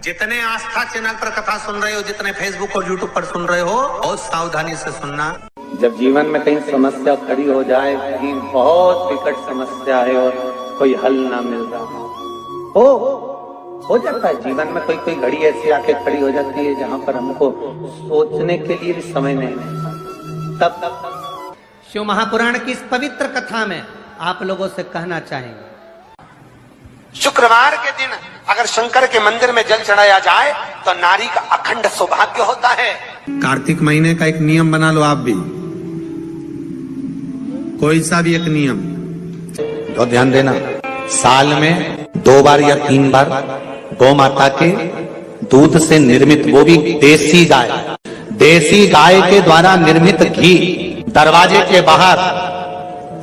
जितने आस्था चैनल पर कथा सुन रहे हो, जितने फेसबुक और यूट्यूब पर सुन रहे हो, बहुत सावधानी से सुनना। जब जीवन में कहीं समस्या खड़ी हो जाए, कहीं बहुत विकट समस्या है और कोई हल ना मिल रहा हो जाता है जीवन में कोई घड़ी ऐसी आके खड़ी हो जाती है जहां पर हमको सोचने के लिए भी समय नहीं है। तब शिव महापुराण की इस पवित्र कथा में आप लोगों से कहना चाहेंगे, शुक्रवार के दिन अगर शंकर के मंदिर में जल चढ़ाया जाए तो नारी का अखंड सौभाग्य होता है। कार्तिक महीने का एक नियम बना लो आप भी, कोई सा भी एक नियम। तो ध्यान देना, साल में 2 बार या 3 बार गौ माता के दूध से निर्मित, वो भी देसी गाय के द्वारा निर्मित घी दरवाजे के बाहर,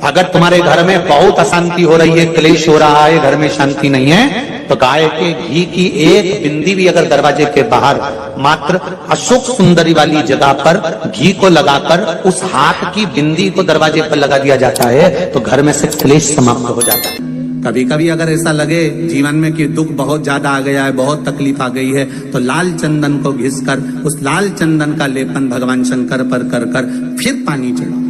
अगर तुम्हारे घर में बहुत अशांति हो रही है, क्लेश हो रहा है, घर में शांति नहीं है, तो गाय के घी की एक बिंदी भी अगर दरवाजे के बाहर मात्र अशोक सुंदरी वाली जगह पर घी को लगाकर उस हाथ की बिंदी को दरवाजे पर लगा दिया जाता है तो घर में से क्लेश समाप्त हो जाता है। कभी कभी अगर ऐसा लगे जीवन में कि दुख बहुत ज्यादा आ गया है, बहुत तकलीफ आ गई है, तो लाल चंदन को घिसकर उस लाल चंदन का लेपन भगवान शंकर पर कर फिर पानी चढ़ाओ।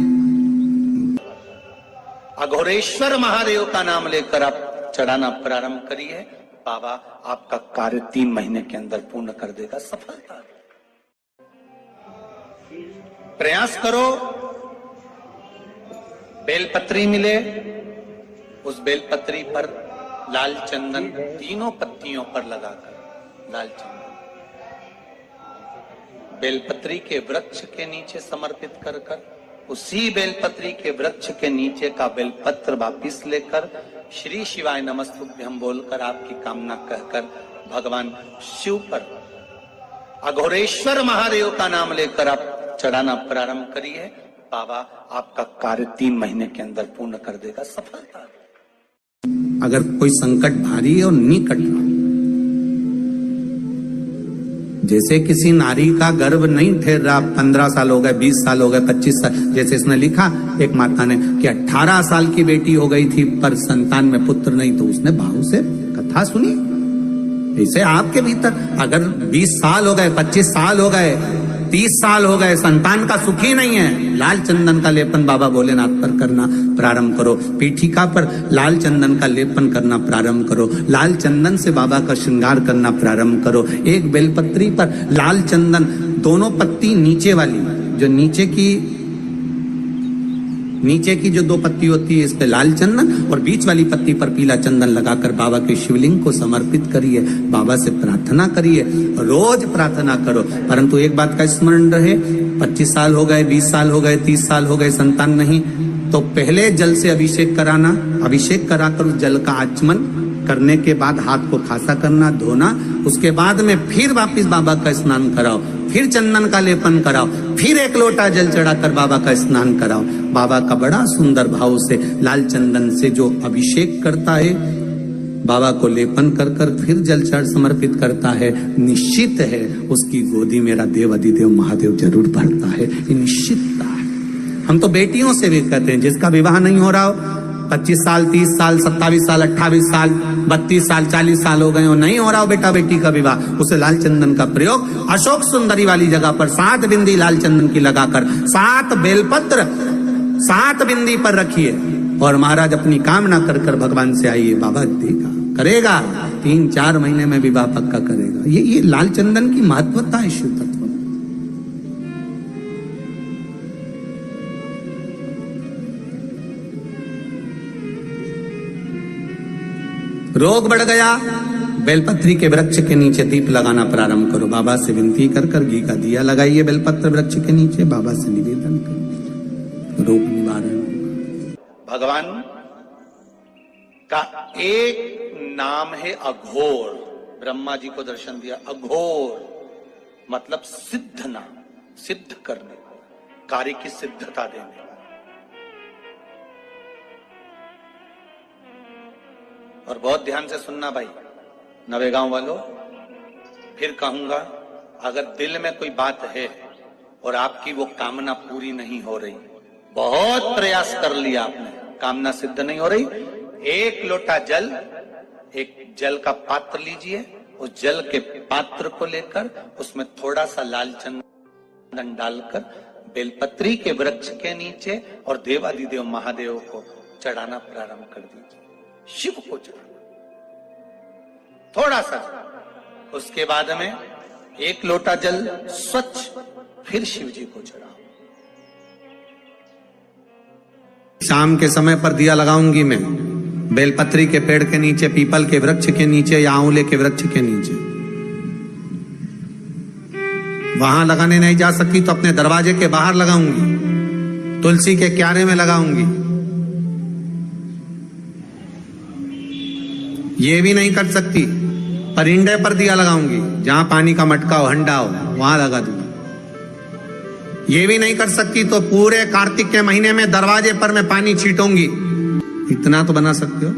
अघोरेश्वर महादेव का नाम लेकर आप चढ़ाना प्रारंभ करिए, बाबा आपका कार्य 3 महीने के अंदर पूर्ण कर देगा। सफलता प्रयास करो, बेलपत्री मिले, उस बेलपत्री पर लाल चंदन 3 पत्तियों पर लगाकर लाल चंदन बेलपत्री के वृक्ष के नीचे समर्पित कर उसी बेलपत्री के वृक्ष के नीचे का बेलपत्र वापिस लेकर श्री शिवाय नमस्तुभ्यं बोलकर आपकी कामना कहकर भगवान शिव पर अघोरेश्वर महादेव का नाम लेकर आप चढ़ाना प्रारंभ करिए, बाबा आपका कार्य 3 महीने के अंदर पूर्ण कर देगा। सफलता अगर कोई संकट भारी है और नहीं कट रहा, जैसे किसी नारी का गर्भ नहीं ठहर रहा, 15 साल हो गए, 20 साल हो गए, 25 साल, जैसे इसने लिखा एक माता ने कि 18 साल की बेटी हो गई थी पर संतान में पुत्र नहीं, तो उसने भाव से कथा सुनी। ऐसे आपके भीतर अगर 20 साल हो गए, 25 साल हो गए, 30 साल हो गए, संतान का सुख ही नहीं है, लाल चंदन का लेपन बाबा भोलेनाथ पर करना प्रारंभ करो। पीठिका पर लाल चंदन का लेपन करना प्रारंभ करो, लाल चंदन से बाबा का श्रृंगार करना प्रारंभ करो। एक बेलपत्री पर लाल चंदन, दोनों पत्ती नीचे वाली, जो नीचे की जो 2 पत्ती होती है, इस पे लाल चंदन और बीच वाली पत्ती पर पीला चंदन लगाकर बाबा के शिवलिंग को समर्पित करिए, बाबा से प्रार्थना करिए, रोज प्रार्थना करो। परंतु एक बात का स्मरण रहे, 25 साल हो गए, 20 साल हो गए, 30 साल हो गए, संतान नहीं, तो पहले जल से अभिषेक कराना, अभिषेक कराकर उस जल का आचमन करने के बाद हाथ को खासा करना, धोना, उसके बाद में फिर वापिस बाबा का स्नान कराओ, फिर चंदन का लेपन कराओ, फिर 1 लोटा जल चढ़ाकर बाबा का स्नान कराओ। बाबा का बड़ा सुंदर भाव से लाल चंदन से जो अभिषेक करता है, बाबा को लेपन कर फिर जल चढ़ समर्पित करता है, निश्चित है उसकी गोदी मेरा देव अधिदेव महादेव जरूर भरता है, ये निश्चितता है। हम तो बेटियों से भी कहते हैं, जिसका विवाह नहीं हो रहा हो, 25 साल, 30 साल, 27 साल, 28 साल, 32 साल, 40 साल हो गए हो, नहीं हो रहा हो बेटा बेटी का विवाह, उसे लाल चंदन का प्रयोग अशोक सुंदरी वाली जगह पर 7 बिंदी लाल चंदन की लगाकर 7 बेलपत्र 7 बिंदी पर रखिए और महाराज अपनी कामना कर भगवान से आइए, बाबा देगा, करेगा, 3-4 महीने में विवाह पक्का करेगा। ये लाल चंदन की महत्वता है शिव तत्व। रोग बढ़ गया, बेलपत्री के वृक्ष के नीचे दीप लगाना प्रारंभ करो, बाबा से विनती कर घी का दिया लगाइए बेलपत्र वृक्ष के नीचे, बाबा से निवेदन करो, रोग निवारण। भगवान का एक नाम है अघोर, ब्रह्मा जी को दर्शन दिया, अघोर मतलब सिद्ध नाम, सिद्ध करने, कार्य की सिद्धता देने। और बहुत ध्यान से सुनना भाई, नवेगांव वालों, फिर कहूंगा, अगर दिल में कोई बात है और आपकी वो कामना पूरी नहीं हो रही, बहुत प्रयास कर लिया आपने, कामना सिद्ध नहीं हो रही, 1 लोटा जल, एक जल का पात्र लीजिए उस जल के पात्र को लेकर उसमें थोड़ा सा लाल चंदन डालकर बेलपत्री के वृक्ष के नीचे और देवादिदेव महादेव को चढ़ाना प्रारंभ कर दीजिए। शिव को चढ़ाना थोड़ा सा, उसके बाद में 1 लोटा जल स्वच्छ फिर शिव जी को चढ़ाओ। शाम के समय पर दिया लगाऊंगी मैं बेलपत्री के पेड़ के नीचे, पीपल के वृक्ष के नीचे या आंवले के वृक्ष के नीचे। वहां लगाने नहीं जा सकती तो अपने दरवाजे के बाहर लगाऊंगी, तुलसी के क्यारे में लगाऊंगी। ये भी नहीं कर सकती, परिंदे पर दिया लगाऊंगी, जहां पानी का मटका हो, हंडा हो, वहां लगा दूंगी। ये भी नहीं कर सकती तो पूरे कार्तिक के महीने में दरवाजे पर मैं पानी छीटूंगी। इतना तो बना सकते हो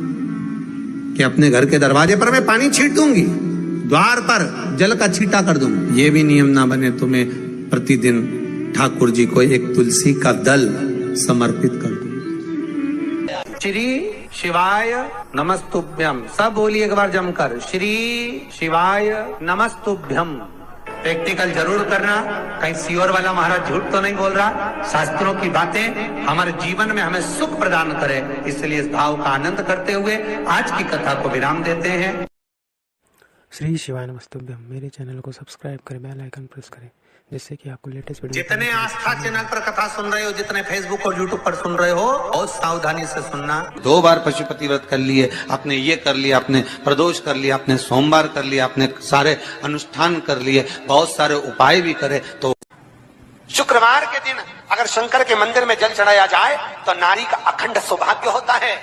कि अपने घर के दरवाजे पर मैं पानी छीट दूंगी, द्वार पर जल का छींटा कर दूंगी। ये भी नियम ना बने तो मैं प्रतिदिन ठाकुर जी को एक तुलसी का दल समर्पित कर दूं। श्री शिवाय नमस्तुभ्यम, सब बोलिए एक बार जमकर, श्री शिवाय नमस्तुभ्यम। प्रैक्टिकल जरूर करना, कहीं सियोर वाला महाराज झूठ तो नहीं बोल रहा। शास्त्रों की बातें हमारे जीवन में हमें सुख प्रदान करे, इसलिए इस भाव का आनंद करते हुए आज की कथा को विराम देते हैं। श्री शिवाय नमस्तुभ्यम। मेरे चैनल को सब्सक्राइब करें, बेल आइकन प्रेस करें, जिससे कि आपको लेटेस्ट वीडियो। जितने आस्था चैनल पर कथा सुन रहे हो, जितने फेसबुक और यूट्यूब पर सुन रहे हो, बहुत सावधानी से सुनना। 2 बार पशुपति व्रत कर लिए, आपने ये कर लिया, आपने प्रदोष कर लिया, आपने सोमवार कर लिया, आपने सारे अनुष्ठान कर लिए, बहुत सारे उपाय भी करे, तो शुक्रवार के दिन अगर शंकर के मंदिर में जल चढ़ाया जाए तो नारी का अखंड सौभाग्य होता है।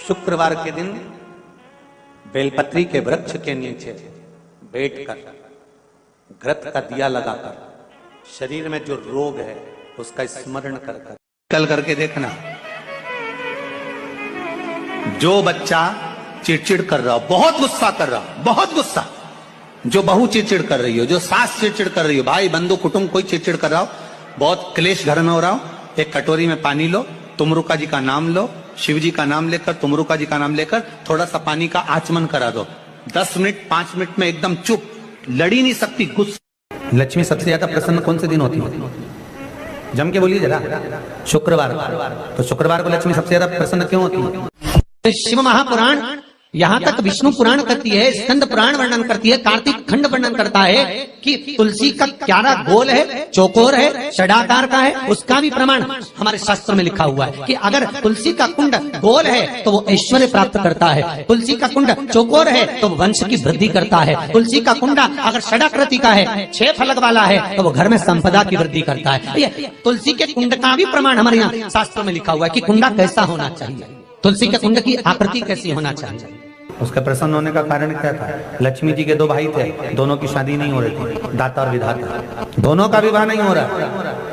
शुक्रवार के दिन बेलपत्री के वृक्ष के नीचे बैठकर घृत का दिया लगाकर शरीर में जो रोग है उसका स्मरण कर कल करके देखना। जो बच्चा चिड़चिड़ कर रहा हो, बहुत गुस्सा कर रहा हो, बहुत गुस्सा, जो बहू चिड़चिड़ कर रही हो, जो सास चिड़चिड़ कर रही हो, भाई बंधु कुटुंब कोई चिड़चिड़ कर रहा हो, बहुत क्लेश घर में हो रहा हो, एक कटोरी में पानी लो, तुमरुका जी का नाम लो, शिव जी का नाम लेकर, तुमरुका जी का नाम लेकर थोड़ा सा पानी का आचमन करा दो। 10 मिनट 5 मिनट में एकदम चुप, लड़ी नहीं सकती, गुस्सा। लक्ष्मी सबसे ज्यादा प्रसन्न कौन से दिन होती है? जम के बोलिए जरा। शुक्रवार। तो शुक्रवार को लक्ष्मी सबसे ज्यादा प्रसन्न क्यों होती है? शिव महापुराण यहाँ तक विष्णु पुराण करती है, स्कंद पुराण वर्णन करती है, कार्तिक खंड वर्णन करता है कि तुलसी का क्यारा गोल है, चौकोर है, षडाकार का है। उसका भी प्रमाण हमारे शास्त्र में लिखा हुआ है कि अगर तुलसी का कुंड गोल है तो वो ऐश्वर्य प्राप्त करता है, तुलसी का कुंड चौकोर है तो वो वंश की वृद्धि करता है, तुलसी का कुंडा अगर षडाकृति का है, 6 फलक वाला है तो वो घर में संपदा की वृद्धि करता है। ये तुलसी के कुंड का भी प्रमाण हमारे यहाँ शास्त्र में लिखा हुआ है कि कुंडा कैसा होना चाहिए, तुलसी के कुंड की आकृति कैसी होना चाहिए। उसका प्रसन्न होने का कारण क्या था? लक्ष्मी जी के 2 भाई थे, दोनों की शादी नहीं हो रही थी, दाता और विधाता, दोनों का विवाह नहीं हो रहा।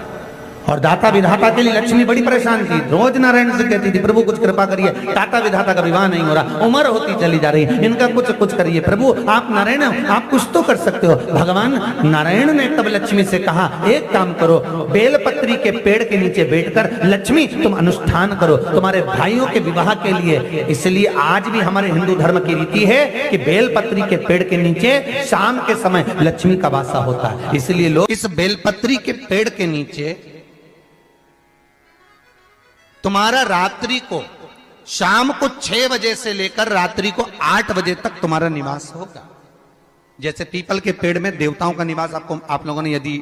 और दाता विधाता के लिए लक्ष्मी बड़ी परेशान थी, रोज नारायण से कहती थी प्रभु कुछ कृपा करिए, दाता विधाता का विवाह नहीं हो रहा, उम्र होती चली जा रही, इनका कुछ करिए प्रभु, आप नारायण आप कुछ तो कर सकते हो। भगवान नारायण ने तब लक्ष्मी से कहा एक काम करो, बेलपत्री के पेड़ के नीचे बैठकर लक्ष्मी तुम अनुष्ठान करो तुम्हारे भाइयों के विवाह के लिए। इसलिए आज भी हमारे हिंदू धर्म की रीति है कि बेलपत्री के पेड़ के नीचे शाम के समय लक्ष्मी का वासा होता है। इसलिए लोग इस बेलपत्री के पेड़ के नीचे तुम्हारा रात्रि को, शाम को 6 बजे से लेकर रात्रि को 8 बजे तक तुम्हारा निवास होगा। जैसे पीपल के पेड़ में देवताओं का निवास, आपको आप लोगों ने यदि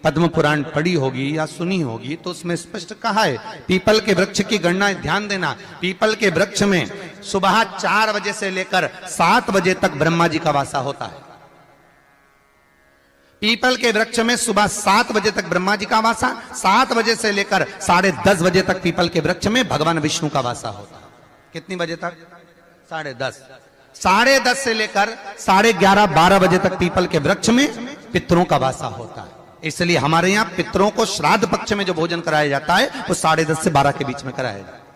पद्म पुराण पढ़ी होगी या सुनी होगी तो उसमें स्पष्ट कहा है। पीपल के वृक्ष की गणना ध्यान देना, पीपल के वृक्ष में सुबह 4 बजे से लेकर 7 बजे तक ब्रह्मा जी का वासा होता है। पीपल के वृक्ष में सुबह 7 बजे तक ब्रह्मा जी का वासा, 7 बजे से लेकर 10:30 बजे तक पीपल के वृक्ष में भगवान विष्णु का वासा होता है। कितनी बजे तक? 10:30। 10:30 से लेकर 11:30 12 बजे तक पीपल के वृक्ष में पितरों का वासा होता है। इसलिए हमारे यहाँ पितरों को श्राद्ध पक्ष में जो भोजन कराया जाता है वो 10:30 से 12 के बीच में कराया जाता है।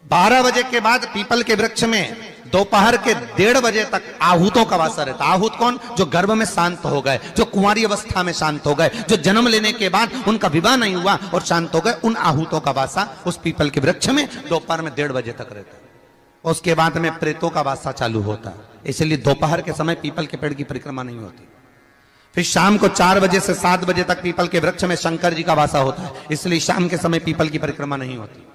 12 बजे के बाद पीपल के वृक्ष में दोपहर के 1:30 बजे तक आहूतों का वासा रहता है। आहूत कौन? जो गर्भ में शांत हो गए, जो कुंवारी अवस्था में शांत हो गए, जो जन्म लेने के बाद उनका विवाह नहीं हुआ और शांत हो गए, उन आहूतों का वासा उस पीपल के वृक्ष में दोपहर में 1:30 बजे तक रहता है। उसके बाद में प्रेतों का वासा चालू होता है, इसलिए दोपहर के समय पीपल के पेड़ की परिक्रमा नहीं होती। फिर शाम को 4 बजे से 7 बजे तक पीपल के वृक्ष में शंकर जी का वासा होता है, इसलिए शाम के समय पीपल की परिक्रमा नहीं होती।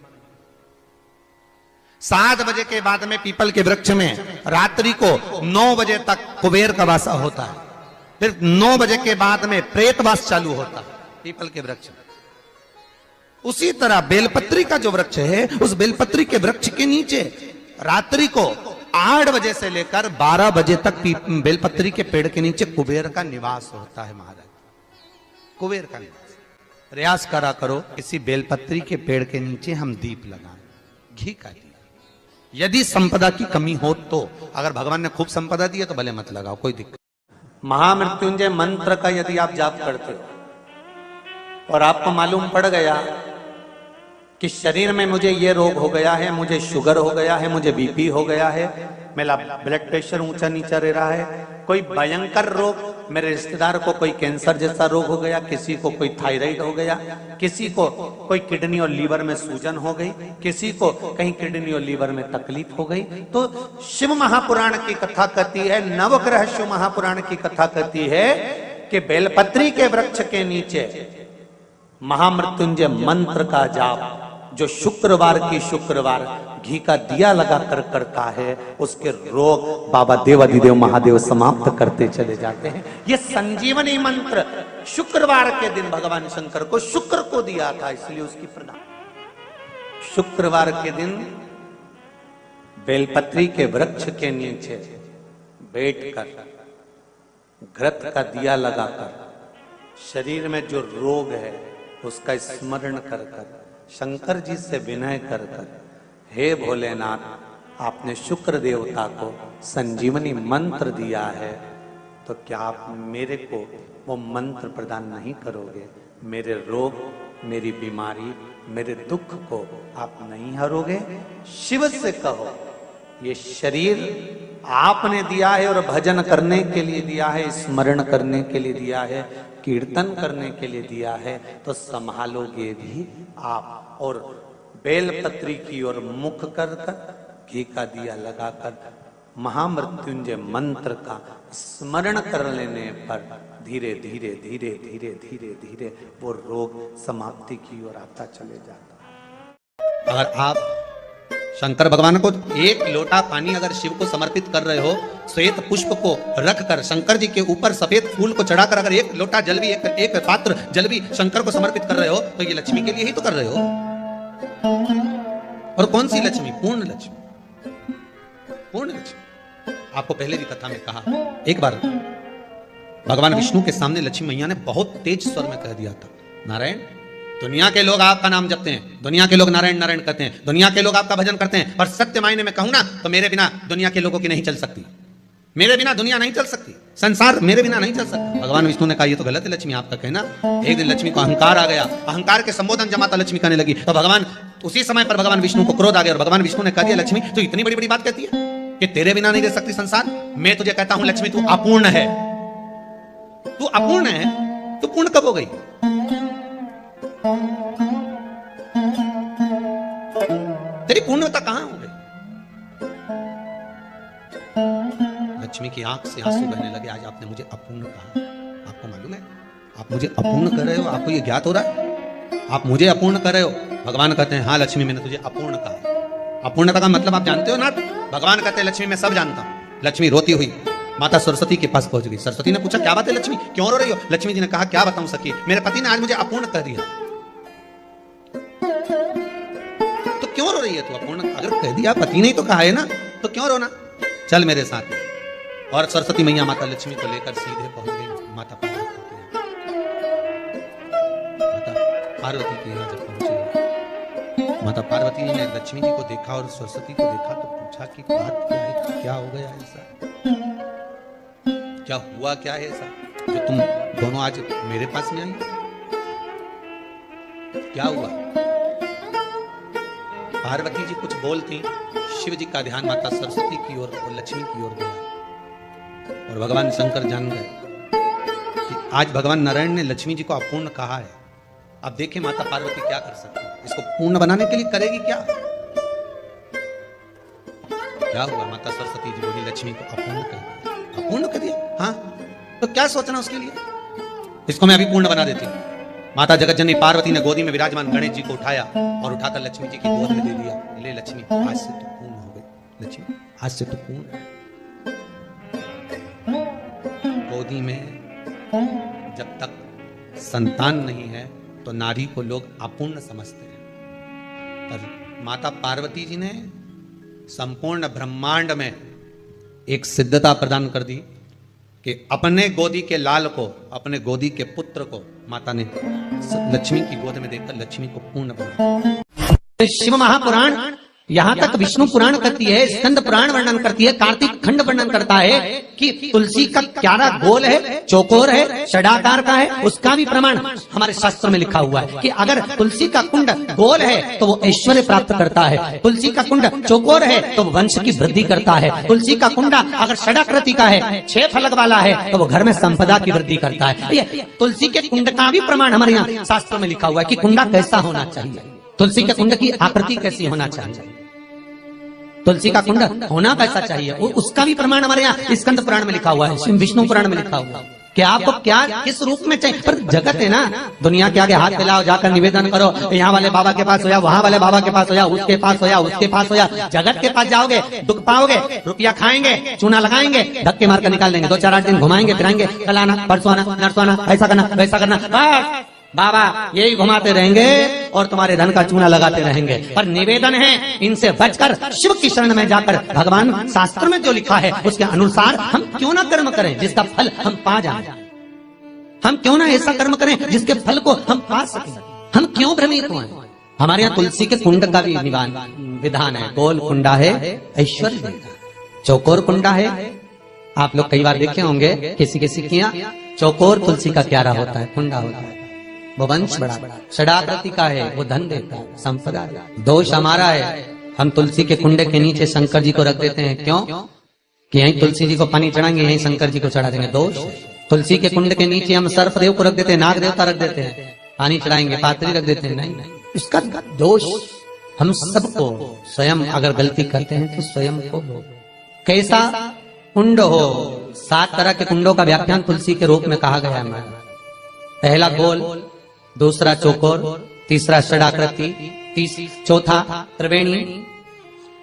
7 बजे के बाद में पीपल के वृक्ष में रात्रि को 9 बजे तक कुबेर का वासा होता है। फिर 9 बजे के बाद में प्रेतवास चालू होता है पीपल के वृक्ष में। उसी तरह बेलपत्री का जो वृक्ष है, उस बेलपत्री के वृक्ष के नीचे रात्रि को 8 बजे से लेकर 12 बजे तक बेलपत्री के पेड़ के नीचे कुबेर का निवास होता है। महाराज, कुबेर का निवास। प्रयास करा करो किसी बेलपत्री के पेड़ के नीचे हम दीप लगाएं, घी का दीप। यदि संपदा की कमी हो तो, अगर भगवान ने खूब संपदा दी है तो भले मत लगाओ, कोई दिक्कत। महामृत्युंजय मंत्र का यदि आप जाप करते हो और आपको मालूम पड़ गया कि शरीर में मुझे ये रोग हो गया है, मुझे शुगर हो गया है, मुझे बीपी हो गया है, मेरा ब्लड प्रेशर ऊंचा नीचा रह रहा है, कोई भयंकर रोग, मेरे रिश्तेदार को कोई कैंसर जैसा रोग हो गया, किसी को कोई थायराइड हो गया, किसी को कोई किडनी और लीवर में सूजन हो गई, किसी को कहीं किडनी और लीवर में तकलीफ हो गई, तो शिव महापुराण की कथा कहती है, नवग्रह शिव महापुराण की कथा कहती है कि बेलपत्री के वृक्ष के नीचे महामृत्युंजय मंत्र का जाप जो शुक्रवार की शुक्रवार घी का दिया लगाकर करता है, उसके रोग बाबा देवाधिदेव महादेव समाप्त करते चले जाते हैं। ये संजीवनी मंत्र शुक्रवार के दिन भगवान शंकर को शुक्र को दिया था, इसलिए उसकी प्रधान। शुक्रवार के दिन बेलपत्री के वृक्ष के नीचे बैठकर घृत का दिया लगाकर शरीर में जो रोग है उसका स्मरण कर कर शंकर जी से विनय कर कर, हे भोलेनाथ, आपने शुक्र देवता को संजीवनी मंत्र दिया है, तो क्या आप मेरे को वो मंत्र प्रदान नहीं करोगे? मेरे रोग, मेरी बीमारी, मेरे दुख को आप नहीं हरोगे? शिव से कहो, ये शरीर आपने दिया है और भजन करने के लिए दिया है, स्मरण करने के लिए दिया है, कीर्तन करने के लिए दिया है, तो संभालोगे भी आप। और बेलपत्री की ओर मुख कर कर घी का दिया लगाकर महामृत्युंजय मंत्र का स्मरण कर लेने पर धीरे धीरे धीरे धीरे धीरे धीरे वो रोग समाप्ति की ओर आता चले जाता। अगर आप शंकर भगवान को 1 लोटा पानी अगर शिव को समर्पित कर रहे हो, श्वेत पुष्प को रखकर शंकर जी के ऊपर सफेद फूल को चढ़ाकर अगर 1 लोटा जल भी, एक पात्र जल भी शंकर को समर्पित कर रहे हो, तो ये लक्ष्मी के लिए ही तो कर रहे हो। और कौन सी लक्ष्मी? पूर्ण लक्ष्मी, पूर्ण लक्ष्मी। आपको पहले भी कथा में कहा, एक बार भगवान विष्णु के सामने लक्ष्मी मैया ने बहुत तेज स्वर में कह दिया था, नारायण, दुनिया के लोग आपका नाम जपते हैं, दुनिया के लोग नारायण नारायण कहते हैं, दुनिया के लोग आपका भजन करते हैं, पर सत्य मायने में कहूं ना तो मेरे बिना दुनिया के लोगों की नहीं चल सकती, मेरे बिना दुनिया नहीं चल सकती, संसार मेरे बिना नहीं चल सकता। भगवान विष्णु ने कहा ये तो गलत है लक्ष्मी आपका कहना। एक दिन लक्ष्मी को अहंकार आ गया, अहंकार के संबोधन जमाता लक्ष्मी कहने लगी, तो भगवान उसी समय पर भगवान विष्णु को क्रोध आ गया और भगवान विष्णु ने कह दिया, लक्ष्मी तू इतनी बड़ी बड़ी बात कहती है कि तेरे बिना नहीं रह सकती संसार? मैं तुझे कहता हूं लक्ष्मी, तू अपूर्ण है, तू अपूर्ण है, तू पूर्ण कब हो गई? तेरी पूर्णता कहां हो गई? लक्ष्मी की आंख से आंसू बहने लगे, आज आपने मुझे अपूर्ण कहा। आपको मालूम है आप मुझे अपूर्ण कर रहे हो? आपको ये ज्ञात हो रहा है आप मुझे अपूर्ण कर रहे हो? भगवान कहते हैं हाँ लक्ष्मी, मैंने तुझे अपूर्ण कहा। अपूर्णता का मतलब आप जानते हो ना? भगवान कहते हैं लक्ष्मी मैं सब जानता हूं। लक्ष्मी रोती हुई माता सरस्वती के पास पहुंच गई। सरस्वती ने पूछा क्या बात है लक्ष्मी, क्यों रो रही हो? लक्ष्मी जी ने कहा क्या बताऊं सखी, मेरे पति ने आज मुझे अपूर्ण कर दिया। तो क्यों रो रही है तू? अपूर्ण अगर कह दिया, पति ने तो कहा है ना, तो क्यों रोना? चल मेरे साथ। और सरस्वती मैया माता लक्ष्मी को लेकर सीधे पहुंच गई माता पार्वती के यहाँ। माता पार्वती के यहाँ जब पहुंचे, माता पार्वती ने लक्ष्मी जी को देखा और सरस्वती को देखा तो पूछा कि बात क्या है, क्या हो गया ऐसा, क्या हुआ, क्या है ऐसा जो तुम दोनों आज मेरे पास में आई? क्या हुआ? पार्वती जी कुछ बोलती, शिव जी का ध्यान माता सरस्वती की ओर और लक्ष्मी की ओर गया और भगवान शंकर जान गए कि आज भगवान नारायण ने लक्ष्मी जी को अपूर्ण कहा है। अब देखिए माता पार्वती क्या कर सकती है, इसको पूर्ण बनाने के लिए करेगी क्या? क्या हुआ? माता सरस्वती जी बोली लक्ष्मी को अपूर्ण कर दिया। अपूर्ण कर दिया? हाँ, तो क्या सोचना उसके लिए? इसको मैं अभी पूर्ण बना देती हूँ। माता जगतजननी पार्वती ने गोदी में विराजमान गणेश जी को उठाया और उठाकर लक्ष्मी जी की गोद में दे दिया। ले लक्ष्मी, आज से तो पूर्ण हो गई। लक्ष्मी आज से तो पूर्ण। गोदी में जब तक संतान नहीं है तो नारी को लोग अपूर्ण समझते हैं, पर माता पार्वती जी ने संपूर्ण ब्रह्मांड में एक सिद्धता प्रदान कर दी कि अपने गोदी के लाल को, अपने गोदी के पुत्र को माता ने लक्ष्मी की गोद में देकर लक्ष्मी को पूर्ण बनाया। शिव महापुराण यहाँ तक विष्णु पुराण करती है, स्कंद पुराण वर्णन करती है, कार्तिक खंड वर्णन करता है कि तुलसी का क्यारा गोल है, चौकोर है, षडाकार का है। उसका भी प्रमाण हमारे शास्त्र में लिखा हुआ है कि अगर तुलसी का कुंड गोल है तो वो ऐश्वर्य प्राप्त करता है, तुलसी का कुंड चौकोर है तो वो वंश की वृद्धि करता है, तुलसी का कुंडा अगर षडाकृति का है, 6 फलक वाला है तो वो घर में संपदा की वृद्धि करता है। ये तुलसी के कुंड का भी प्रमाण हमारे यहाँ शास्त्र में लिखा हुआ है कि कुंडा कैसा होना चाहिए, तुलसी के कुंड की आकृति कैसी होना चाहिए, तुलसी का कुंड होना कैसा चाहिए, उसका भी प्रमाण हमारे यहाँ स्कंद पुराण में लिखा हुआ है, विष्णु पुराण में लिखा हुआ है कि आपको क्या किस रूप में चाहिए। पर जगत है ना, दुनिया के आगे हाथ फैलाओ, जाकर निवेदन करो, यहाँ वाले बाबा के पास हो या वहाँ वाले बाबा के पास हो या उसके पास हो या उसके पास हो या जगत के पास जाओगे, दुख पाओगे, रुपया खाएंगे, चूना लगाएंगे, धक्के मार कर निकाल देंगे, 2-4-8 दिन घुमाएंगे फिराएंगे, कल आना परसों आना नरसों आना, ऐसा करना वैसा करना, बस बाबा यही घुमाते रहेंगे और तुम्हारे धन का चूना लगाते रहेंगे। पर निवेदन है इनसे बचकर शिव की शरण में जाकर भगवान शास्त्र में जो लिखा है उसके अनुसार हम क्यों ना कर्म करें जिसका फल हम पा जाए। हम क्यों ना ऐसा कर्म करें जिसके फल को हम पा सकें। हम क्यों भ्रमित हुए। हमारे यहाँ तुलसी के कुंड का भी विधान है। गोल कुंडा है ऐश्वर्य देगा, चौकोर कुंडा है। आप लोग कई बार देखे होंगे किसी किसी के यहाँ चौकोर तुलसी का क्यारा होता है, कुंडा होता है, वो वंश बड़ा, षडाकृति का है, वो धन देता है, संपदा। दोष हमारा है, हम तुलसी के कुंडे के नीचे शंकर जी को रख देते हैं। क्यों? कि यहीं तुलसी जी को पानी चढ़ाएंगे, यहीं शंकर जी को चढ़ा देंगे। दोष तुलसी के कुंड के नीचे हम सर्पदेव को रख देते हैं, नाग देवता रख देते हैं, पानी चढ़ाएंगे, पात्री रख देते हैं। नहीं, इसका दोष हम सबको स्वयं अगर गलती करते हैं तो स्वयं को। कैसा कुंड हो, 7 तरह के कुंडों का व्याख्यान तुलसी के रूप में कहा गया है। पहला गोल, दूसरा चौकोर, तीसरा षडाकृति, चौथा त्रिवेणी,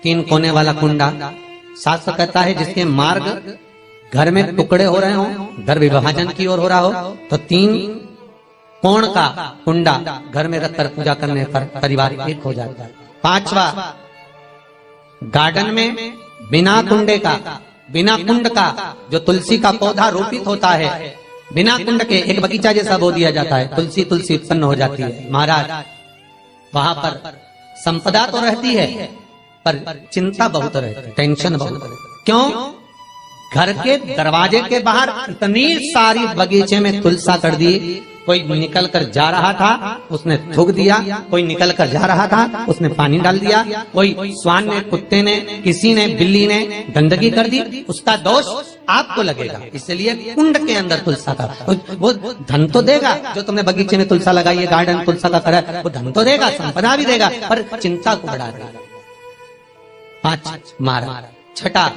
3 कोने वाला कुंडा। शास्त्र कहता है जिसके मार्ग घर में टुकड़े हो रहे हो, घर विभाजन की ओर हो रहा हो, तो 3 कोण का कुंडा घर में रखकर पूजा करने पर परिवार एक हो जाता है। 5वां, गार्डन में बिना कुंडे का, बिना कुंड का जो तुलसी का पौधा रोपित होता है, बिना कुंड के एक बगीचा जैसा बो दिया जाता है, तुलसी तुलसी उत्पन्न हो जाती है। महाराज वहां पर संपदा तो रहती है पर चिंता बहुत रहती है, टेंशन बहुत रहती है। क्यों? घर के दरवाजे के बाहर इतनी सारी बगीचे में तुलसा कर दी। कोई निकल कर जा रहा था उसने थूक दिया, कोई निकल कर जा रहा था उसने पानी डाल दिया, कोई श्वान ने, कुत्ते ने, किसी ने, बिल्ली ने गंदगी कर दी, उसका दोष आपको लगेगा। इसलिए कुंड के अंदर तुलसा का वो धन तो देगा, जो तुमने बगीचे में तुलसा लगाई है, गार्डन तुलसा का करा, वो धन तो देगा, संपदा भी देगा, पर चिंता को बढ़ा देगा। 5 मारा। छठा,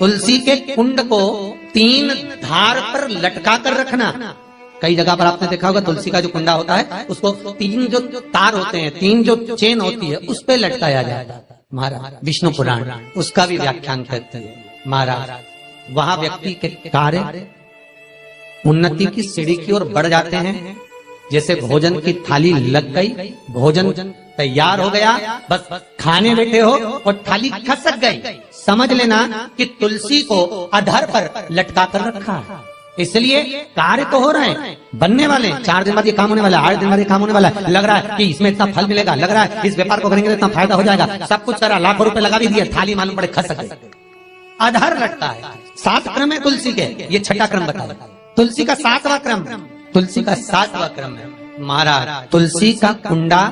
तुलसी के कुंड को 3 धार पर लटका कर रखना। कई जगह पर आपने देखा होगा तुलसी का जो कुंडा होता है उसको 3 जो तार होते हैं, 3 जो चेन होती है उस पे लटकाया जाता है। महाराज विष्णु पुराण उसका भी व्याख्यान करते हैं। महाराज वहां व्यक्ति के कार्य उन्नति की सीढ़ी की ओर बढ़ जाते हैं। जैसे भोजन की थाली लग गई, भोजन तैयार हो गया, बस खाने बैठे हो और थाली खसक गई, समझ लेना कि तुलसी को अधर पर लटका कर रखा है। इसलिए कार्य तो हो रहे हैं, बनने वाले, 4 दिन बाद ये काम होने वाला है, 8 दिन बाद ये काम होने वाला है, लग रहा है कि इसमें इतना फल मिलेगा, लग रहा है इस व्यापार को करेंगे तो इतना फायदा हो जाएगा, सब कुछ करा, लाखों रुपए लगा भी दिए, थाली मालूम पड़े खसक गई, अधर लटका है। 7 क्रम है तुलसी के, ये 6ठा क्रम बताया। तुलसी का 7वां क्रम, तुलसी का 7वां क्रम है। महाराज तुलसी का कुंडा